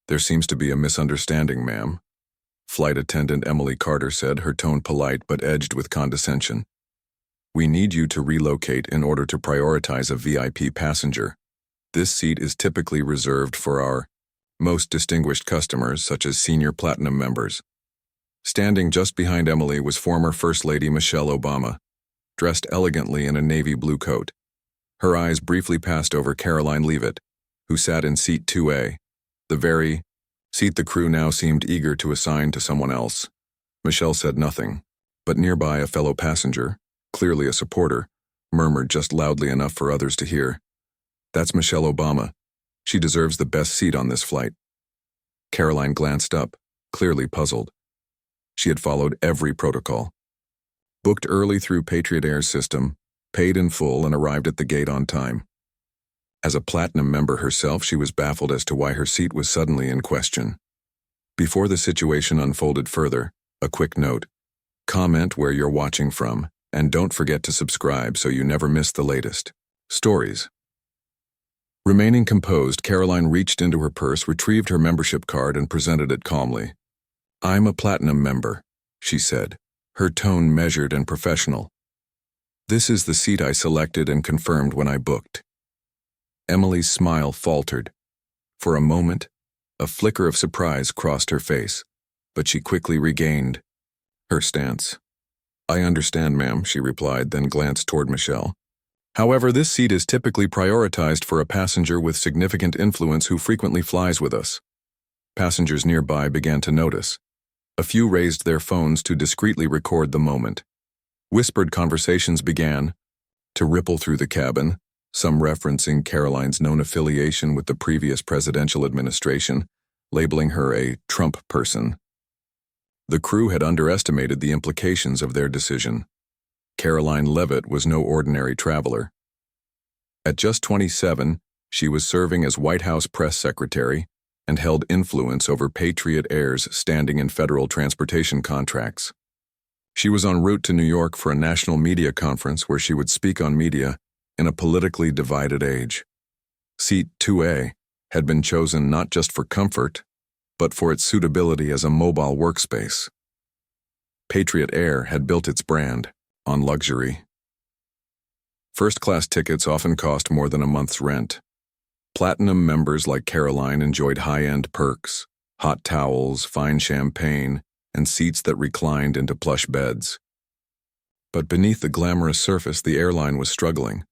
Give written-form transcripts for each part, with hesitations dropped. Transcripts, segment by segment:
There seems to be a misunderstanding, ma'am. Flight attendant Emily Carter said, her tone polite but edged with condescension. We need you to relocate in order to prioritize a VIP passenger. This seat is typically reserved for our most distinguished customers, such as senior platinum members. Standing just behind Emily was former First Lady Michelle Obama, dressed elegantly in a navy blue coat. Her eyes briefly passed over Karoline Leavitt, who sat in seat 2A, the very seat the crew now seemed eager to assign to someone else. Michelle said nothing, but nearby a fellow passenger, clearly a supporter, murmured just loudly enough for others to hear. That's Michelle Obama. She deserves the best seat on this flight. Karoline glanced up, clearly puzzled. She had followed every protocol. Booked early through Patriot Air's system, paid in full, and arrived at the gate on time. As a platinum member herself, she was baffled as to why her seat was suddenly in question. Before the situation unfolded further, a quick note. Comment where you're watching from, and don't forget to subscribe so you never miss the latest stories. Remaining composed, Karoline reached into her purse, retrieved her membership card, and presented it calmly. I'm a platinum member, she said, her tone measured and professional. This is the seat I selected and confirmed when I booked. Emily's smile faltered. For a moment, a flicker of surprise crossed her face, but she quickly regained her stance. I understand, ma'am, she replied, then glanced toward Michelle. However, this seat is typically prioritized for a passenger with significant influence who frequently flies with us. Passengers nearby began to notice. A few raised their phones to discreetly record the moment. Whispered conversations began to ripple through the cabin, some referencing Karoline's known affiliation with the previous presidential administration, labeling her a Trump person. The crew had underestimated the implications of their decision. Karoline Leavitt was no ordinary traveler. At just 27, she was serving as White House press secretary and held influence over Patriot Air's standing in federal transportation contracts. She was en route to New York for a national media conference where she would speak on media in a politically divided age. Seat 2A had been chosen not just for comfort, but for its suitability as a mobile workspace. Patriot Air had built its brand on luxury. First-class tickets often cost more than a month's rent. Platinum members like Karoline enjoyed high-end perks, hot towels, fine champagne, and seats that reclined into plush beds. But beneath the glamorous surface, the airline was struggling.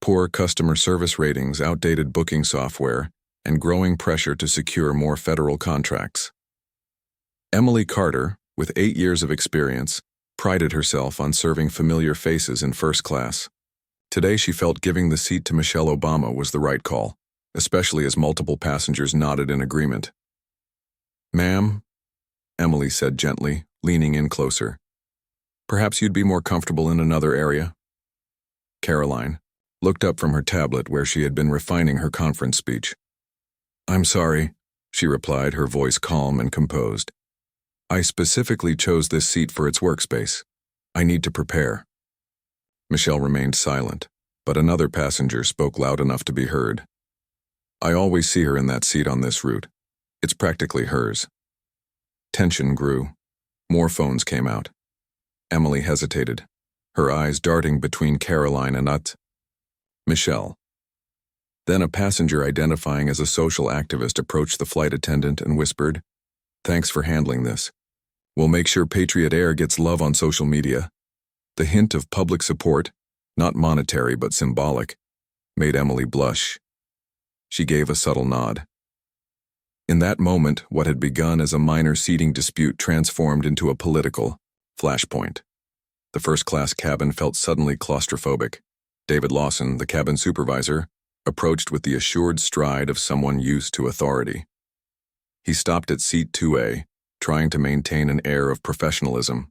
Poor customer service ratings, outdated booking software, and growing pressure to secure more federal contracts. Emily Carter, with 8 years of experience, prided herself on serving familiar faces in first class. Today she felt giving the seat to Michelle Obama was the right call, especially as multiple passengers nodded in agreement. Ma'am, Emily said gently, leaning in closer. Perhaps you'd be more comfortable in another area? Karoline looked up from her tablet where she had been refining her conference speech. I'm sorry, she replied, her voice calm and composed. I specifically chose this seat for its workspace. I need to prepare. Michelle remained silent, but another passenger spoke loud enough to be heard. I always see her in that seat on this route. It's practically hers. Tension grew. More phones came out. Emily hesitated, her eyes darting between Karoline and Michelle. Then a passenger identifying as a social activist approached the flight attendant and whispered, Thanks for handling this. We'll make sure Patriot Air gets love on social media. The hint of public support, not monetary but symbolic, made Emily blush. She gave a subtle nod. In that moment, what had begun as a minor seating dispute transformed into a political flashpoint. The first-class cabin felt suddenly claustrophobic. David Lawson, the cabin supervisor, approached with the assured stride of someone used to authority. He stopped at seat 2A, trying to maintain an air of professionalism.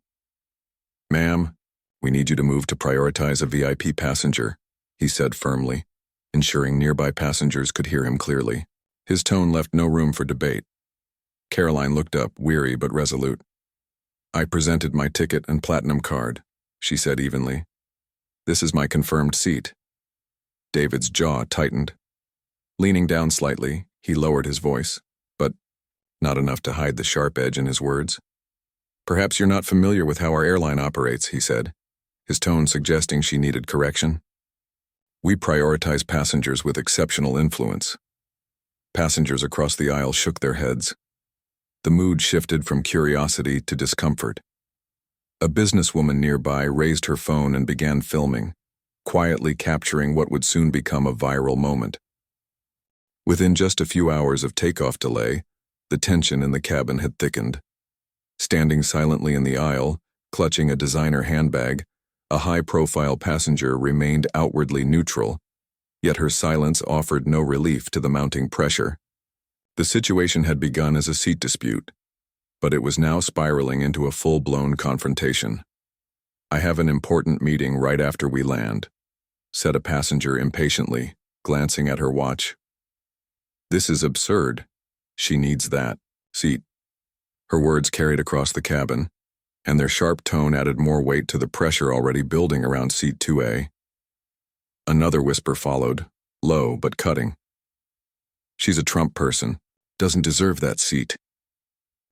Ma'am, we need you to move to prioritize a VIP passenger, he said firmly, ensuring nearby passengers could hear him clearly. His tone left no room for debate. Karoline looked up, weary but resolute. I presented my ticket and platinum card, she said evenly. This is my confirmed seat. David's jaw tightened. Leaning down slightly, he lowered his voice. But, not enough to hide the sharp edge in his words. "Perhaps you're not familiar with how our airline operates," he said, his tone suggesting she needed correction. "We prioritize passengers with exceptional influence." Passengers across the aisle shook their heads. The mood shifted from curiosity to discomfort. A businesswoman nearby raised her phone and began filming, quietly capturing what would soon become a viral moment. Within just a few hours of takeoff delay, the tension in the cabin had thickened. Standing silently in the aisle, clutching a designer handbag, a high-profile passenger remained outwardly neutral, yet her silence offered no relief to the mounting pressure. The situation had begun as a seat dispute, but it was now spiraling into a full-blown confrontation. "I have an important meeting right after we land," said a passenger impatiently, glancing at her watch. "This is absurd. She needs that seat." Her words carried across the cabin, and their sharp tone added more weight to the pressure already building around seat 2A. Another whisper followed, low but cutting. "She's a Trump person. Doesn't deserve that seat."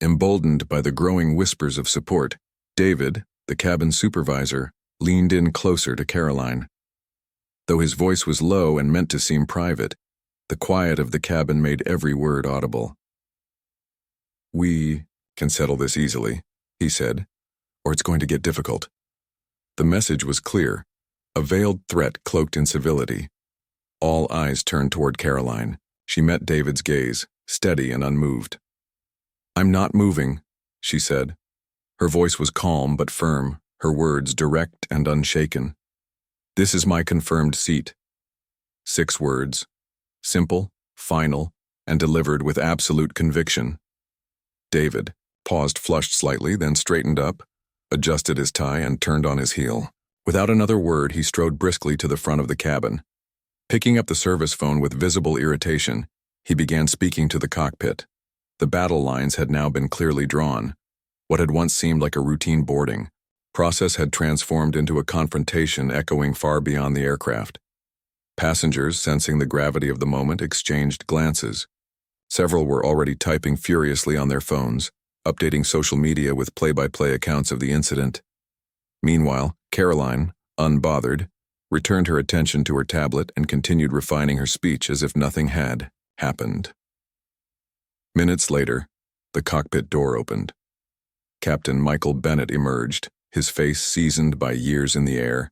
Emboldened by the growing whispers of support, David, the cabin supervisor, leaned in closer to Karoline. Though his voice was low and meant to seem private, the quiet of the cabin made every word audible. "We can settle this easily," he said, "or it's going to get difficult." The message was clear, a veiled threat cloaked in civility. All eyes turned toward Karoline. She met David's gaze, steady and unmoved. "I'm not moving," she said. Her voice was calm but firm, her words direct and unshaken. "This is my confirmed seat." 6 words, simple, final, and delivered with absolute conviction. David paused, flushed slightly, then straightened up, adjusted his tie, and turned on his heel. Without another word, he strode briskly to the front of the cabin. Picking up the service phone with visible irritation, he began speaking to the cockpit. The battle lines had now been clearly drawn. What had once seemed like a routine boarding process had transformed into a confrontation echoing far beyond the aircraft. Passengers, sensing the gravity of the moment, exchanged glances. Several were already typing furiously on their phones, updating social media with play-by-play accounts of the incident. Meanwhile, Karoline, unbothered, returned her attention to her tablet and continued refining her speech as if nothing had happened. Minutes later, the cockpit door opened. Captain Michael Bennett emerged, his face seasoned by years in the air,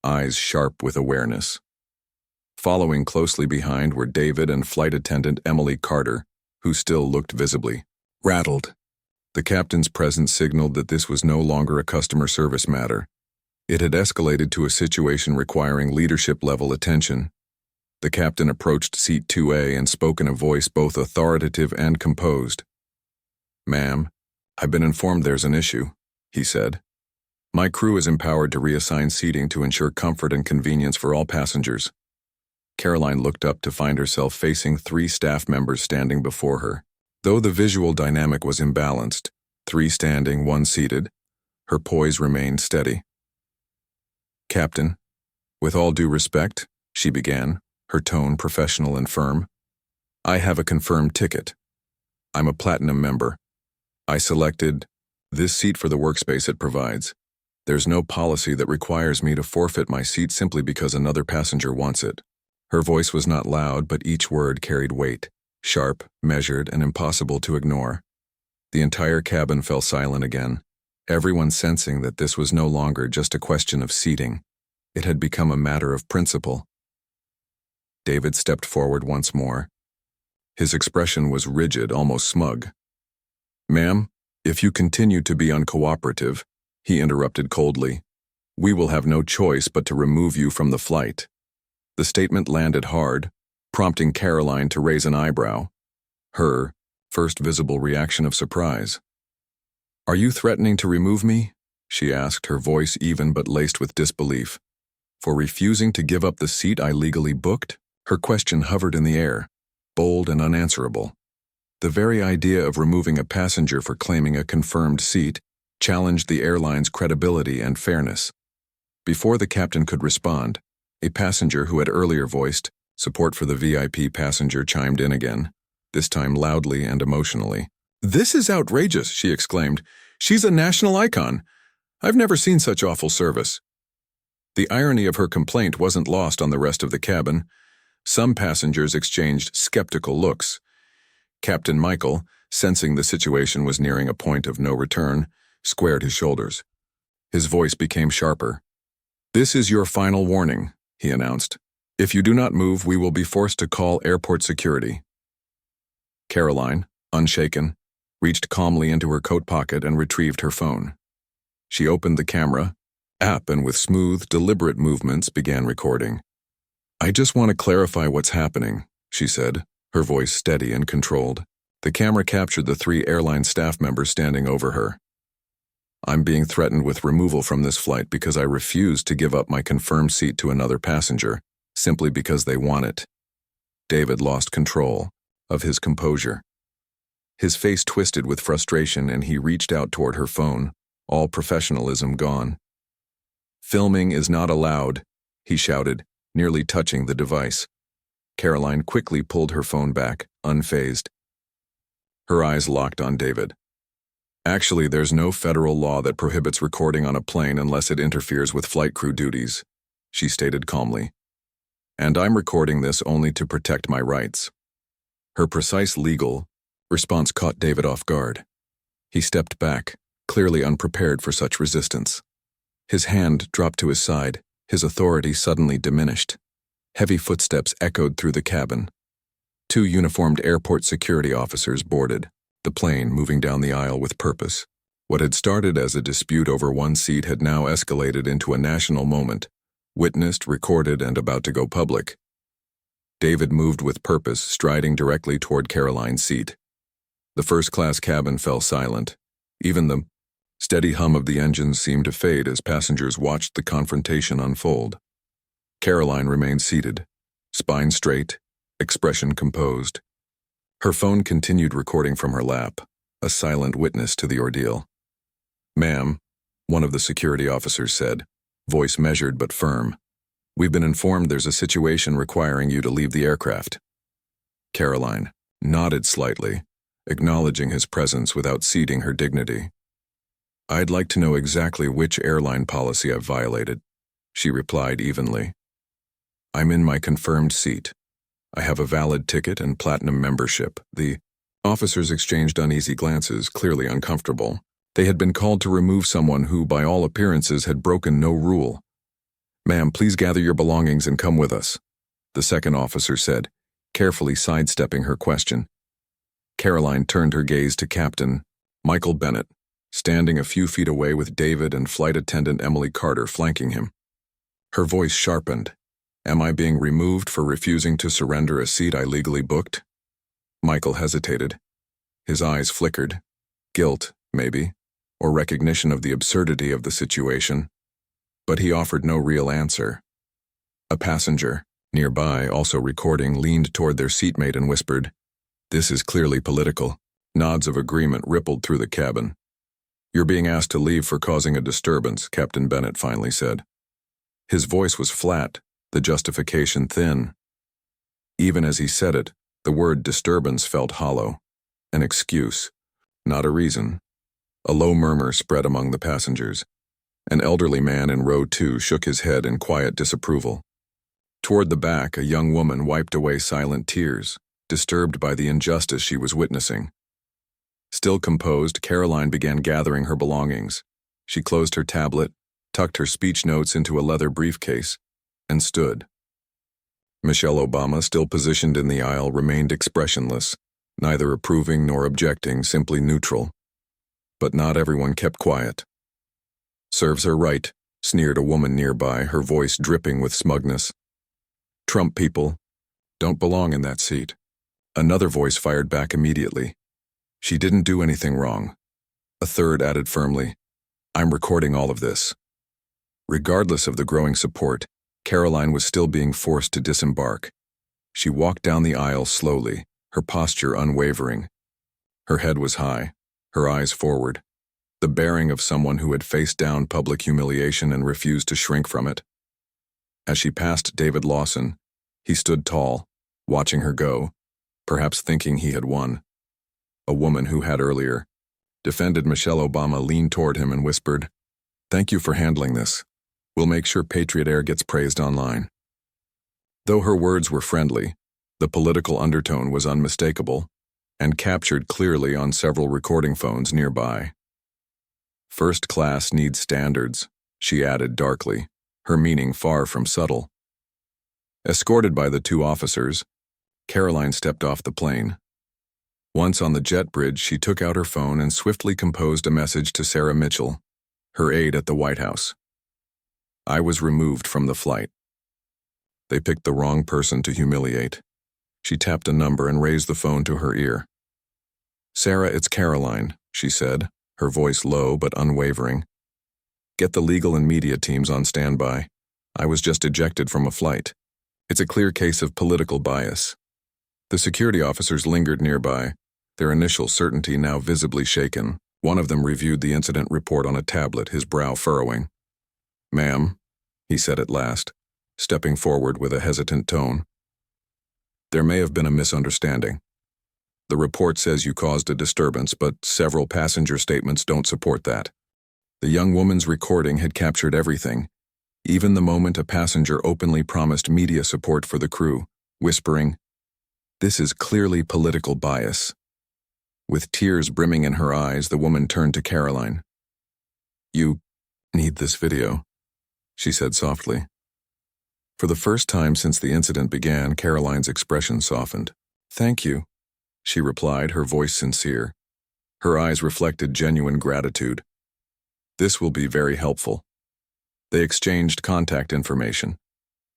eyes sharp with awareness. Following closely behind were David and flight attendant Emily Carter, who still looked visibly rattled. The captain's presence signaled that this was no longer a customer service matter. It had escalated to a situation requiring leadership-level attention. The captain approached seat 2A and spoke in a voice both authoritative and composed. "Ma'am, I've been informed there's an issue," he said. "My crew is empowered to reassign seating to ensure comfort and convenience for all passengers." Karoline looked up to find herself facing 3 staff members standing before her. Though the visual dynamic was imbalanced, 3 standing, 1 seated, her poise remained steady. "Captain, with all due respect," she began, her tone professional and firm, "I have a confirmed ticket. I'm a platinum member. I selected this seat for the workspace it provides. There's no policy that requires me to forfeit my seat simply because another passenger wants it." Her voice was not loud, but each word carried weight, sharp, measured, and impossible to ignore. The entire cabin fell silent again, everyone sensing that this was no longer just a question of seating. It had become a matter of principle. David stepped forward once more. His expression was rigid, almost smug. "Ma'am, if you continue to be uncooperative," he interrupted coldly, "we will have no choice but to remove you from the flight." The statement landed hard, prompting Karoline to raise an eyebrow, her first visible reaction of surprise. "Are you threatening to remove me?" she asked, her voice even but laced with disbelief. "For refusing to give up the seat I legally booked?" Her question hovered in the air, bold and unanswerable. The very idea of removing a passenger for claiming a confirmed seat challenged the airline's credibility and fairness. Before the captain could respond, a passenger who had earlier voiced support for the VIP passenger chimed in again, this time loudly and emotionally. "This is outrageous," she exclaimed. "She's a national icon. I've never seen such awful service." The irony of her complaint wasn't lost on the rest of the cabin. Some passengers exchanged skeptical looks. Captain Michael, sensing the situation was nearing a point of no return, squared his shoulders. His voice became sharper. "This is your final warning," he announced. "If you do not move, we will be forced to call airport security." Karoline, unshaken, reached calmly into her coat pocket and retrieved her phone. She opened the camera app and with smooth, deliberate movements began recording. "I just want to clarify what's happening," she said, her voice steady and controlled. The camera captured the 3 airline staff members standing over her. "I'm being threatened with removal from this flight because I refused to give up my confirmed seat to another passenger, simply because they want it." David lost control of his composure. His face twisted with frustration and he reached out toward her phone, all professionalism gone. "Filming is not allowed," he shouted, nearly touching the device. Karoline quickly pulled her phone back, unfazed. Her eyes locked on David. "Actually, there's no federal law that prohibits recording on a plane unless it interferes with flight crew duties," she stated calmly. "And I'm recording this only to protect my rights." Her precise legal response caught David off guard. He stepped back, clearly unprepared for such resistance. His hand dropped to his side, his authority suddenly diminished. Heavy footsteps echoed through the cabin. 2 uniformed airport security officers boarded, the plane moving down the aisle with purpose. What had started as a dispute over one seat had now escalated into a national moment, witnessed, recorded, and about to go public. David moved with purpose, striding directly toward Karoline's seat. The first-class cabin fell silent. Even the steady hum of the engines seemed to fade as passengers watched the confrontation unfold. Karoline remained seated, spine straight, expression composed. Her phone continued recording from her lap, a silent witness to the ordeal. "Ma'am," one of the security officers said, voice measured but firm, "we've been informed there's a situation requiring you to leave the aircraft." Karoline nodded slightly, acknowledging his presence without ceding her dignity. "I'd like to know exactly which airline policy I've violated," she replied evenly. "I'm in my confirmed seat. I have a valid ticket and platinum membership." The officers exchanged uneasy glances, clearly uncomfortable. They had been called to remove someone who, by all appearances, had broken no rule. "Ma'am, please gather your belongings and come with us," the second officer said, carefully sidestepping her question. Karoline turned her gaze to Captain Michael Bennett, standing a few feet away with David and flight attendant Emily Carter flanking him. Her voice sharpened. "Am I being removed for refusing to surrender a seat I legally booked?" Michael hesitated. His eyes flickered. Guilt, maybe, or recognition of the absurdity of the situation. But he offered no real answer. A passenger, nearby, also recording, leaned toward their seatmate and whispered, "This is clearly political." Nods of agreement rippled through the cabin. "You're being asked to leave for causing a disturbance," Captain Bennett finally said. His voice was flat, the justification thin. Even as he said it, the word disturbance felt hollow. An excuse, not a reason. A low murmur spread among the passengers. An elderly man in row 2 shook his head in quiet disapproval. Toward the back, a young woman wiped away silent tears, disturbed by the injustice she was witnessing. Still composed, Karoline began gathering her belongings. She closed her tablet, tucked her speech notes into a leather briefcase, and stood. Michelle Obama, still positioned in the aisle, remained expressionless, neither approving nor objecting, simply neutral. But not everyone kept quiet. "Serves her right," sneered a woman nearby, her voice dripping with smugness. "Trump people don't belong in that seat." Another voice fired back immediately. "She didn't do anything wrong." A third added firmly, "I'm recording all of this." Regardless of the growing support, Karoline was still being forced to disembark. She walked down the aisle slowly, her posture unwavering. Her head was high, her eyes forward, the bearing of someone who had faced down public humiliation and refused to shrink from it. As she passed David Lawson, he stood tall, watching her go, perhaps thinking he had won. a woman who had earlier defended Michelle Obama, leaned toward him and whispered, "Thank you for handling this. We'll make sure Patriot Air gets praised online." Though her words were friendly, the political undertone was unmistakable and captured clearly on several recording phones nearby. "First class needs standards," she added darkly, her meaning far from subtle. Escorted by the two officers, Karoline stepped off the plane. Once on the jet bridge, she took out her phone and swiftly composed a message to Sarah Mitchell, her aide at the White House. "I was removed from the flight. They picked the wrong person to humiliate." She tapped a number and raised the phone to her ear. "Sarah, it's Karoline," she said, her voice low but unwavering. "Get the legal and media teams on standby. I was just ejected from a flight. It's a clear case of political bias." The security officers lingered nearby, their initial certainty now visibly shaken. One of them reviewed the incident report on a tablet, his brow furrowing. "Ma'am," he said at last, stepping forward with a hesitant tone, "there may have been a misunderstanding. The report says you caused a disturbance, but several passenger statements don't support that. The young woman's recording had captured everything, even the moment a passenger openly promised media support for the crew, whispering, 'This is clearly political bias.'" With tears brimming in her eyes, the woman turned to Karoline. "You need this video," she said softly. For the first time since the incident began, Karoline's expression softened. "Thank you," she replied, her voice sincere. Her eyes reflected genuine gratitude. "This will be very helpful." They exchanged contact information.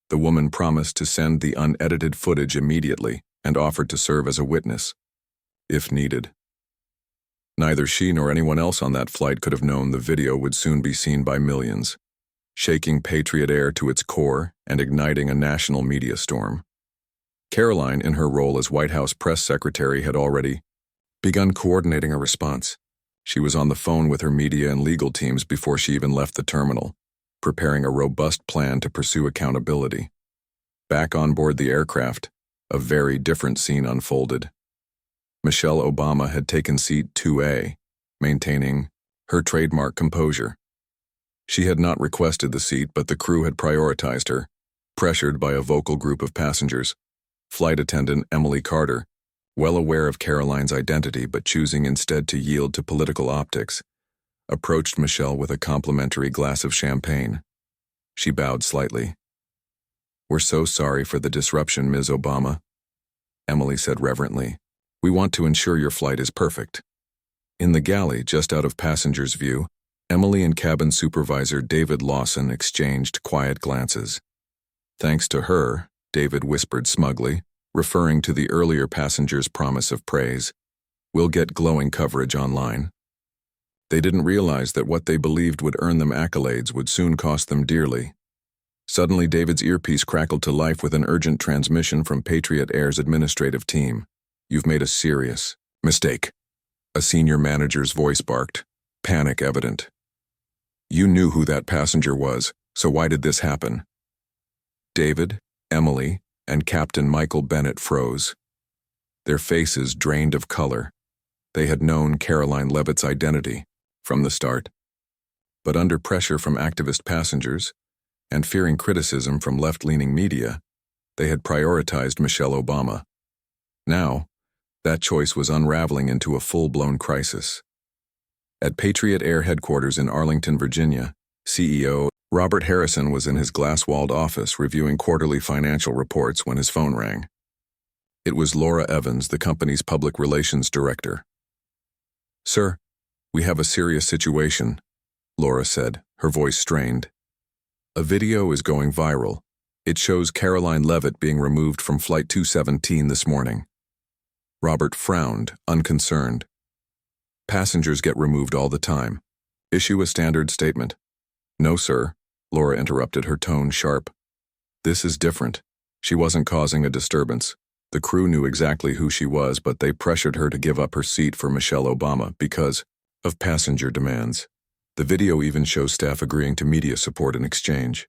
The woman promised to send the unedited footage immediately and offered to serve as a witness, if needed. Neither she nor anyone else on that flight could have known the video would soon be seen by millions, shaking Patriot Air to its core and igniting a national media storm. Karoline, in her role as White House press secretary, had already begun coordinating a response. She was on the phone with her media and legal teams before she even left the terminal, preparing a robust plan to pursue accountability. Back on board the aircraft, a very different scene unfolded. Michelle Obama had taken seat 2A, maintaining her trademark composure. She had not requested the seat, but the crew had prioritized her, pressured by a vocal group of passengers. Flight attendant Emily Carter, well aware of Karoline's identity but choosing instead to yield to political optics, approached Michelle with a complimentary glass of champagne. She bowed slightly. "We're so sorry for the disruption, Ms. Obama," Emily said reverently. "We want to ensure your flight is perfect." In the galley, just out of passengers' view, Emily and cabin supervisor David Lawson exchanged quiet glances. "Thanks to her," David whispered smugly, referring to the earlier passenger's promise of praise, "we'll get glowing coverage online." They didn't realize that what they believed would earn them accolades would soon cost them dearly. Suddenly, David's earpiece crackled to life with an urgent transmission from Patriot Air's administrative team. "You've made a serious mistake," a senior manager's voice barked, panic evident. "You knew who that passenger was, so why did this happen?" David, Emily, and Captain Michael Bennett froze. Their faces drained of color. They had known Karoline Leavitt's identity from the start. But under pressure from activist passengers, and fearing criticism from left-leaning media, they had prioritized Michelle Obama. Now, that choice was unraveling into a full-blown crisis. At Patriot Air headquarters in Arlington, Virginia, CEO Robert Harrison was in his glass-walled office reviewing quarterly financial reports when his phone rang. It was Laura Evans, the company's public relations director. "Sir, we have a serious situation," Laura said, her voice strained. "A video is going viral. It shows Karoline Leavitt being removed from Flight 217 this morning." Robert frowned, unconcerned. "Passengers get removed all the time. Issue a standard statement." "No, sir," Laura interrupted, her tone sharp. "This is different. She wasn't causing a disturbance. The crew knew exactly who she was, but they pressured her to give up her seat for Michelle Obama because of passenger demands. The video even shows staff agreeing to media support in exchange."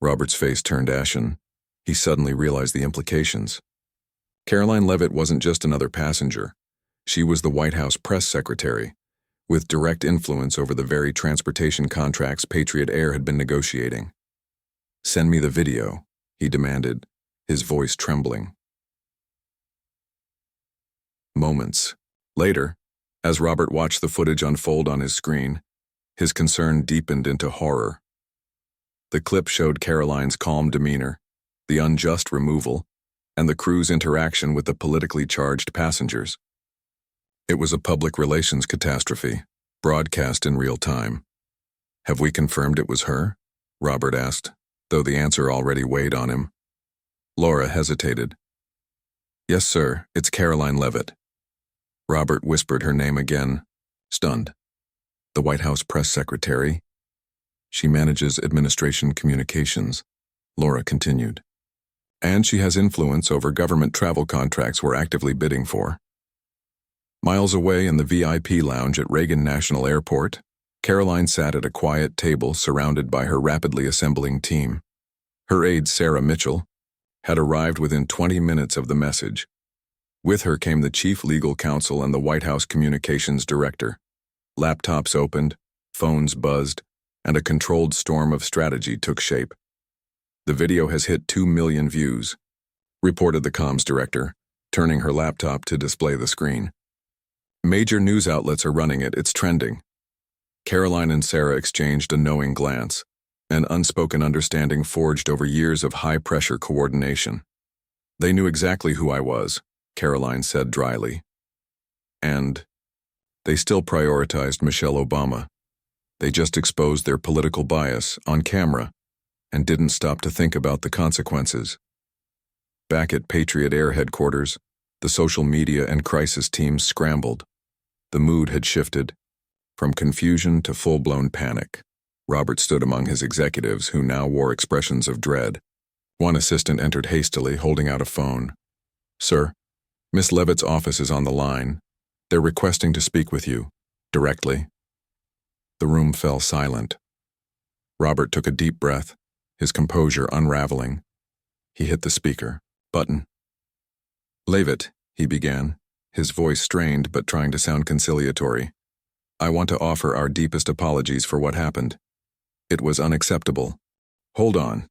Robert's face turned ashen. He suddenly realized the implications. Karoline Leavitt wasn't just another passenger. She was the White House press secretary, with direct influence over the very transportation contracts Patriot Air had been negotiating. "Send me the video," he demanded, his voice trembling. Moments later, as Robert watched the footage unfold on his screen, his concern deepened into horror. The clip showed Karoline's calm demeanor, the unjust removal, and the crew's interaction with the politically charged passengers. It was a public relations catastrophe, broadcast in real time. "Have we confirmed it was her?" Robert asked, though the answer already weighed on him. Laura hesitated. "Yes, sir, it's Karoline Leavitt." Robert whispered her name again, stunned. "The White House press secretary? She manages administration communications," Laura continued. "And she has influence over government travel contracts we're actively bidding for." Miles away in the VIP lounge at Reagan National Airport, Karoline sat at a quiet table surrounded by her rapidly assembling team. Her aide, Sarah Mitchell, had arrived within 20 minutes of the message. With her came the chief legal counsel and the White House communications director. Laptops opened, phones buzzed, and a controlled storm of strategy took shape. "The video has hit 2 million views," reported the comms director, turning her laptop to display the screen. "Major news outlets are running it, it's trending." Karoline and Sarah exchanged a knowing glance, an unspoken understanding forged over years of high-pressure coordination. "They knew exactly who I was," Karoline said dryly. "And they still prioritized Michelle Obama. They just exposed their political bias on camera and didn't stop to think about the consequences." Back at Patriot Air headquarters, the social media and crisis teams scrambled. The mood had shifted, from confusion to full-blown panic. Robert stood among his executives, who now wore expressions of dread. One assistant entered hastily, holding out a phone. "Sir, Miss Leavitt's office is on the line. They're requesting to speak with you, directly." The room fell silent. Robert took a deep breath, his composure unraveling. He hit the speaker button. "Leavitt," he began, his voice strained but trying to sound conciliatory. "I want to offer our deepest apologies for what happened. It was unacceptable." "Hold on,"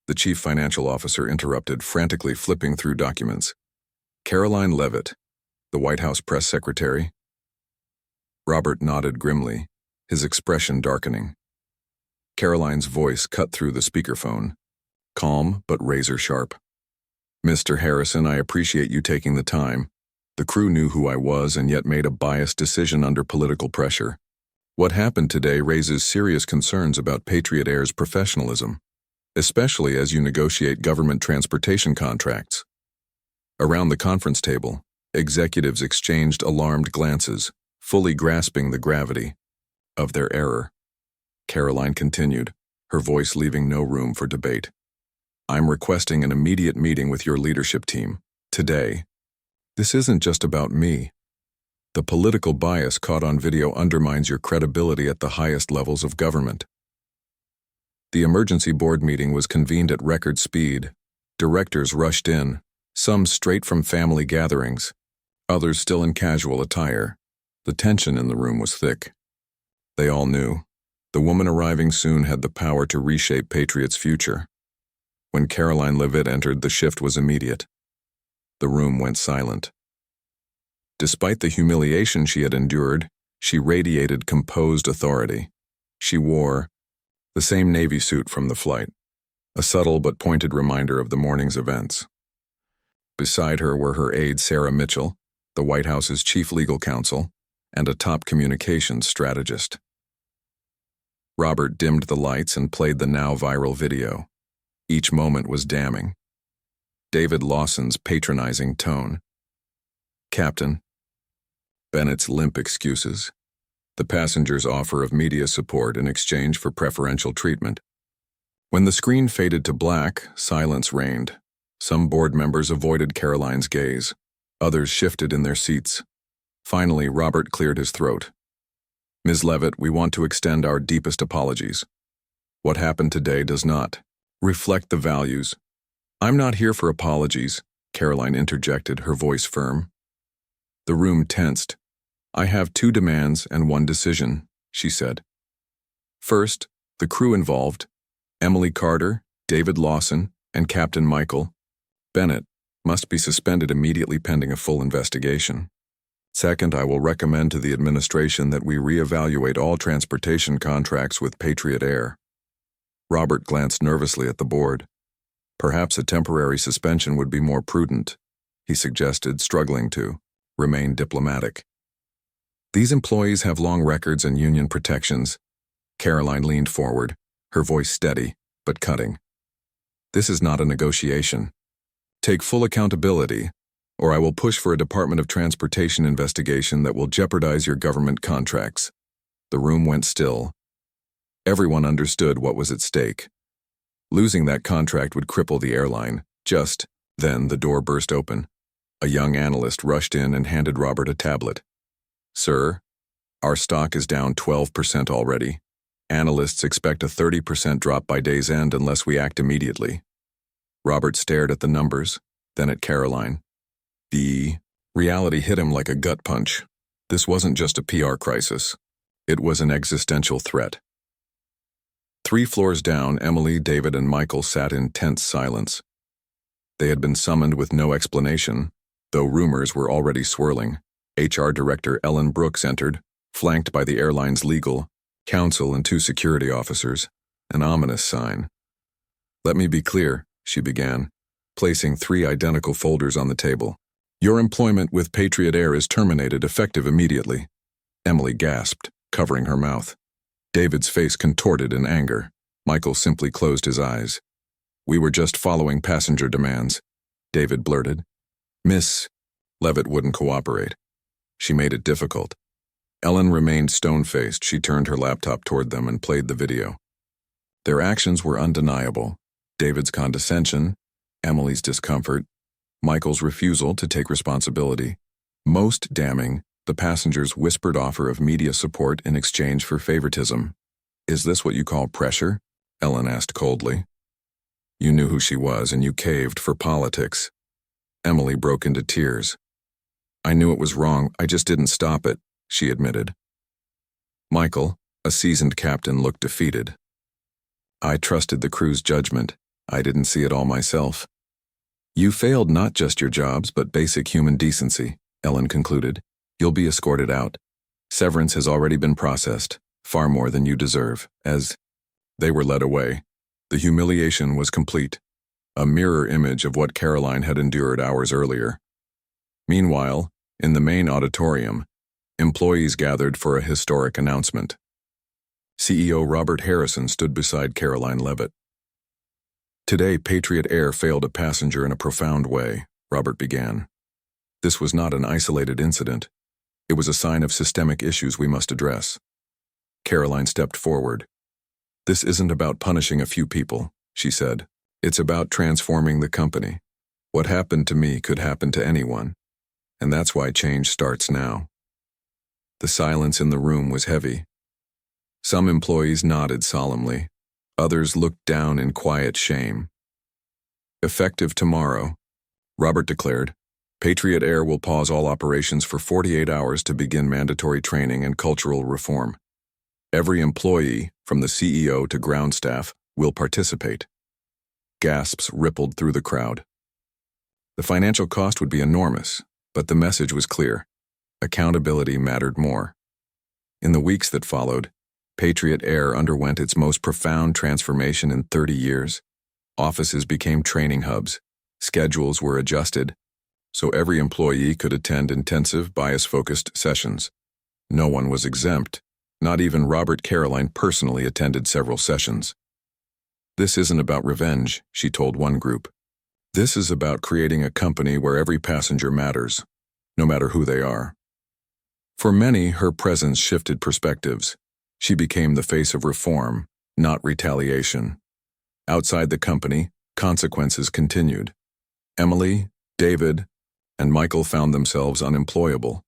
the chief financial officer interrupted, frantically flipping through documents. "Karoline Leavitt, the White House press secretary?" Robert nodded grimly, his expression darkening. Karoline's voice cut through the speakerphone, calm but razor-sharp. "Mr. Harrison, I appreciate you taking the time. The crew knew who I was and yet made a biased decision under political pressure. What happened today raises serious concerns about Patriot Air's professionalism, especially as you negotiate government transportation contracts." Around the conference table, executives exchanged alarmed glances, fully grasping the gravity of their error. Karoline continued, her voice leaving no room for debate. "I'm requesting an immediate meeting with your leadership team, today. This isn't just about me. The political bias caught on video undermines your credibility at the highest levels of government." The emergency board meeting was convened at record speed. Directors rushed in, some straight from family gatherings, others still in casual attire. The tension in the room was thick. They all knew the woman arriving soon had the power to reshape Patriot's future. When Karoline Leavitt entered, the shift was immediate. The room went silent. Despite the humiliation she had endured, she radiated composed authority. She wore the same Navy suit from the flight, a subtle but pointed reminder of the morning's events. Beside her were her aide Sarah Mitchell, the White House's chief legal counsel, and a top communications strategist. Robert dimmed the lights and played the now viral video. Each moment was damning. David Lawson's patronizing tone. "Captain." Bennett's limp excuses. The passenger's offer of media support in exchange for preferential treatment. When the screen faded to black, silence reigned. Some board members avoided Karoline's gaze. Others shifted in their seats. Finally, Robert cleared his throat. "Ms. Leavitt, we want to extend our deepest apologies. What happened today does not reflect the values." "I'm not here for apologies," Karoline interjected, her voice firm. The room tensed. "I have 2 demands and 1 decision," she said. First, the crew involved, Emily Carter, David Lawson, and Captain Michael Bennett, must be suspended immediately pending a full investigation. Second, I will recommend to the administration that we reevaluate all transportation contracts with Patriot Air. Robert glanced nervously at the board. Perhaps a temporary suspension would be more prudent, he suggested, struggling to remain diplomatic. These employees have long records and union protections. Karoline leaned forward, her voice steady, but cutting. This is not a negotiation. Take full accountability, or I will push for a Department of Transportation investigation that will jeopardize your government contracts. The room went still. Everyone understood what was at stake. Losing that contract would cripple the airline. Just then, the door burst open. A young analyst rushed in and handed Robert a tablet. "Sir, our stock is down 12% already. Analysts expect a 30% drop by day's end unless we act immediately." Robert stared at the numbers, then at Karoline. The reality hit him like a gut punch. This wasn't just a PR crisis. It was an existential threat. 3 floors down, Emily, David, and Michael sat in tense silence. They had been summoned with no explanation, though rumors were already swirling. HR Director Ellen Brooks entered, flanked by the airline's legal counsel and 2 security officers, an ominous sign. "Let me be clear," she began, placing 3 identical folders on the table. "Your employment with Patriot Air is terminated, effective immediately." Emily gasped, covering her mouth. David's face contorted in anger. Michael simply closed his eyes. "We were just following passenger demands," David blurted. "Miss Leavitt wouldn't cooperate. She made it difficult." Ellen remained stone-faced. She turned her laptop toward them and played the video. Their actions were undeniable. David's condescension, Emily's discomfort, Michael's refusal to take responsibility. Most damning, the passenger's whispered offer of media support in exchange for favoritism. "Is this what you call pressure?" Ellen asked coldly. "You knew who she was and you caved for politics." Emily broke into tears. "I knew it was wrong, I just didn't stop it," she admitted. Michael, a seasoned captain, looked defeated. "I trusted the crew's judgment. I didn't see it all myself." "You failed not just your jobs, but basic human decency," Ellen concluded. "You'll be escorted out. Severance has already been processed, far more than you deserve." As they were led away, the humiliation was complete, a mirror image of what Karoline had endured hours earlier. Meanwhile, in the main auditorium, employees gathered for a historic announcement. CEO Robert Harrison stood beside Karoline Leavitt. "Today, Patriot Air failed a passenger in a profound way," Robert began. "This was not an isolated incident. It was a sign of systemic issues we must address." Karoline stepped forward. "This isn't about punishing a few people," she said. "It's about transforming the company. What happened to me could happen to anyone, and that's why change starts now." The silence in the room was heavy. Some employees nodded solemnly. Others looked down in quiet shame. "Effective tomorrow," Robert declared, "Patriot Air will pause all operations for 48 hours to begin mandatory training and cultural reform. Every employee, from the CEO to ground staff, will participate." Gasps rippled through the crowd. The financial cost would be enormous, but the message was clear. Accountability mattered more. In the weeks that followed, Patriot Air underwent its most profound transformation in 30 years. Offices became training hubs. Schedules were adjusted, so every employee could attend intensive, bias-focused sessions. No one was exempt. Not even Robert Karoline personally attended several sessions. "This isn't about revenge," she told one group. "This is about creating a company where every passenger matters, no matter who they are." For many, her presence shifted perspectives. She became the face of reform, not retaliation. Outside the company, consequences continued. Emily, David, and Michael found themselves unemployable.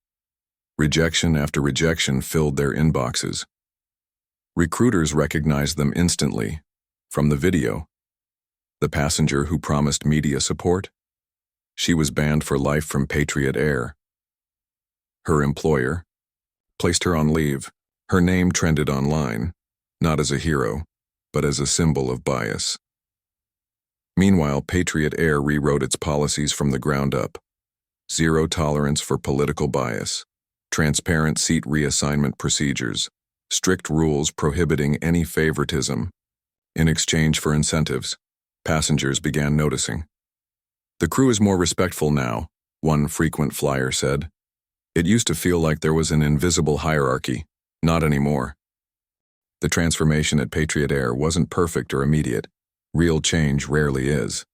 Rejection after rejection filled their inboxes. Recruiters recognized them instantly. From the video, the passenger who promised media support, she was banned for life from Patriot Air. her employer, placed her on leave. Her name trended online, not as a hero, but as a symbol of bias. Meanwhile, Patriot Air rewrote its policies from the ground up. Zero tolerance for political bias, transparent seat reassignment procedures, strict rules prohibiting any favoritism. In exchange for incentives, passengers began noticing. "The crew is more respectful now," one frequent flyer said. "It used to feel like there was an invisible hierarchy. Not anymore." The transformation at Patriot Air wasn't perfect or immediate. Real change rarely is.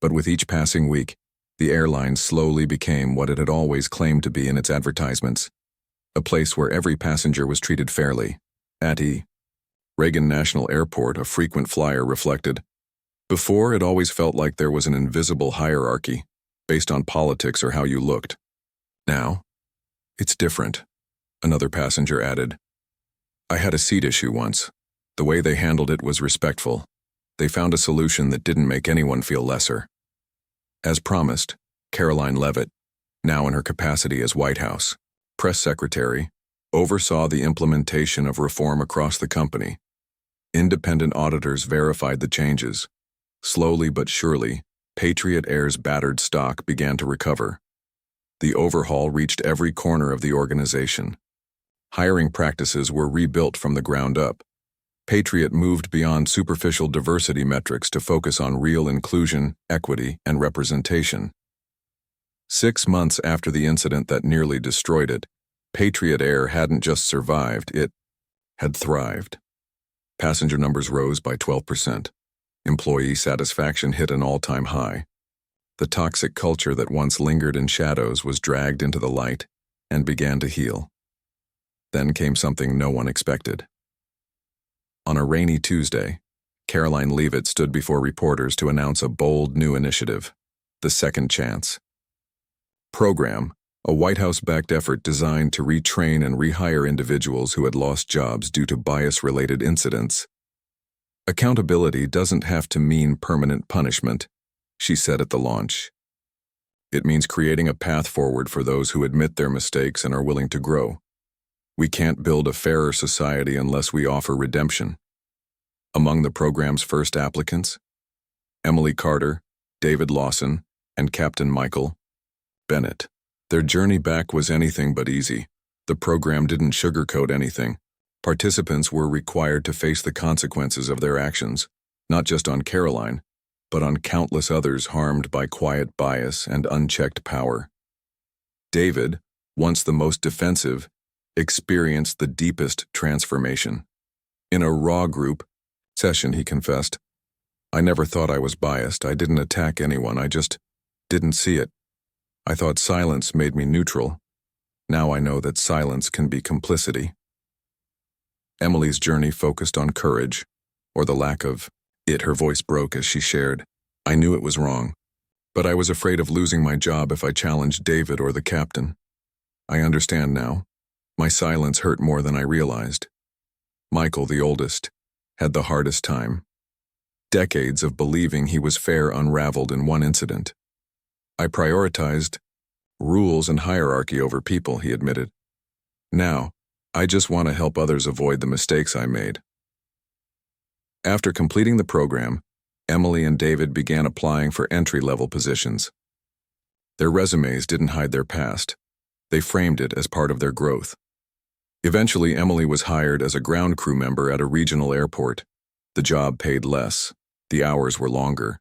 But with each passing week, the airline slowly became what it had always claimed to be in its advertisements, a place where every passenger was treated fairly. At Reagan National Airport, a frequent flyer reflected, "Before, it always felt like there was an invisible hierarchy, based on politics or how you looked. Now, it's different," another passenger added. "I had a seat issue once. The way they handled it was respectful. They found a solution that didn't make anyone feel lesser." As promised, Karoline Leavitt, now in her capacity as White House press secretary, oversaw the implementation of reform across the company. Independent auditors verified the changes. Slowly but surely, Patriot Air's battered stock began to recover. The overhaul reached every corner of the organization. Hiring practices were rebuilt from the ground up. Patriot moved beyond superficial diversity metrics to focus on real inclusion, equity, and representation. 6 months after the incident that nearly destroyed it, Patriot Air hadn't just survived, it had thrived. Passenger numbers rose by 12%. Employee satisfaction hit an all-time high. The toxic culture that once lingered in shadows was dragged into the light and began to heal. Then came something no one expected. On a rainy Tuesday, Karoline Leavitt stood before reporters to announce a bold new initiative, the Second Chance program, a White House-backed effort designed to retrain and rehire individuals who had lost jobs due to bias-related incidents. "Accountability doesn't have to mean permanent punishment," she said at the launch. "It means creating a path forward for those who admit their mistakes and are willing to grow. We can't build a fairer society unless we offer redemption." Among the program's first applicants, Emily Carter, David Lawson, and Captain Michael Bennett. Their journey back was anything but easy. The program didn't sugarcoat anything. Participants were required to face the consequences of their actions, not just on Karoline, but on countless others harmed by quiet bias and unchecked power. David, once the most defensive, experienced the deepest transformation. In a raw group session, he confessed, "I never thought I was biased. I didn't attack anyone. I just didn't see it. I thought silence made me neutral. Now I know that silence can be complicity." Emily's journey focused on courage, or the lack of it. Her voice broke as she shared, "I knew it was wrong, but I was afraid of losing my job if I challenged David or the captain. I understand now. My silence hurt more than I realized." Michael, the oldest, had the hardest time. Decades of believing he was fair unraveled in one incident. "I prioritized rules and hierarchy over people," he admitted. "Now, I just want to help others avoid the mistakes I made." After completing the program, Emily and David began applying for entry-level positions. Their resumes didn't hide their past. They framed it as part of their growth. Eventually, Emily was hired as a ground crew member at a regional airport. The job paid less. The hours were longer.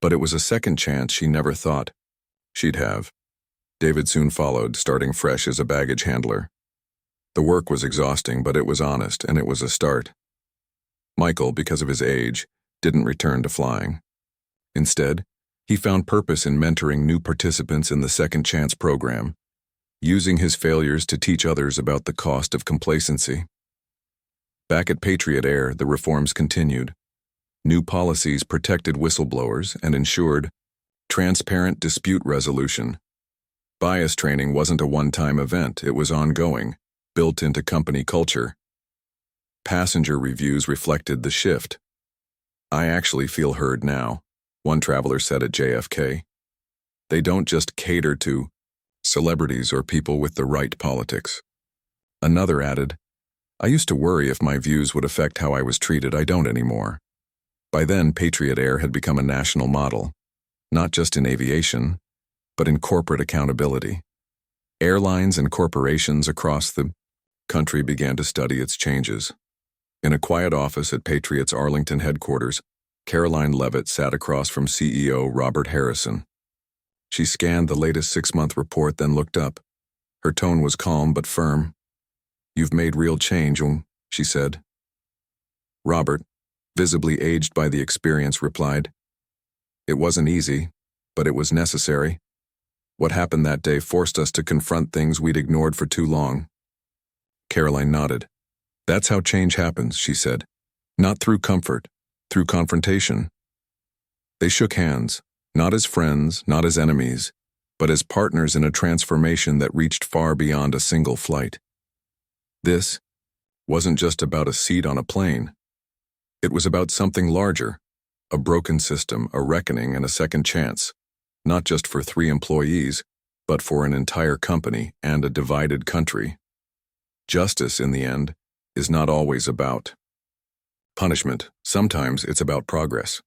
But it was a second chance she never thought she'd have. David soon followed, starting fresh as a baggage handler. The work was exhausting, but it was honest, and it was a start. Michael, because of his age, didn't return to flying. Instead, he found purpose in mentoring new participants in the Second Chance program, using his failures to teach others about the cost of complacency. Back at Patriot Air, the reforms continued. New policies protected whistleblowers and ensured transparent dispute resolution. Bias training wasn't a one-time event, it was ongoing, built into company culture. Passenger reviews reflected the shift. "I actually feel heard now," one traveler said at JFK. "They don't just cater to celebrities or people with the right politics. Another added, I used to worry if my views would affect how I was treated. I don't anymore. By then, Patriot Air had become a national model, not just in aviation, but in corporate accountability. Airlines and corporations across the country began to study its changes. In a quiet office at Patriot's Arlington headquarters, Karoline Leavitt sat across from CEO Robert Harrison. She scanned the latest 6-month report, then looked up. Her tone was calm but firm. You've made real change, she said. Robert, visibly aged by the experience, replied, It wasn't easy, but it was necessary. What happened that day forced us to confront things we'd ignored for too long. Karoline nodded. That's how change happens, she said. Not through comfort, through confrontation. They shook hands, not as friends, not as enemies, but as partners in a transformation that reached far beyond a single flight. This wasn't just about a seat on a plane. It was about something larger, a broken system, a reckoning, and a second chance, not just for 3 employees, but for an entire company and a divided country. Justice, in the end, is not always about punishment. Sometimes it's about progress.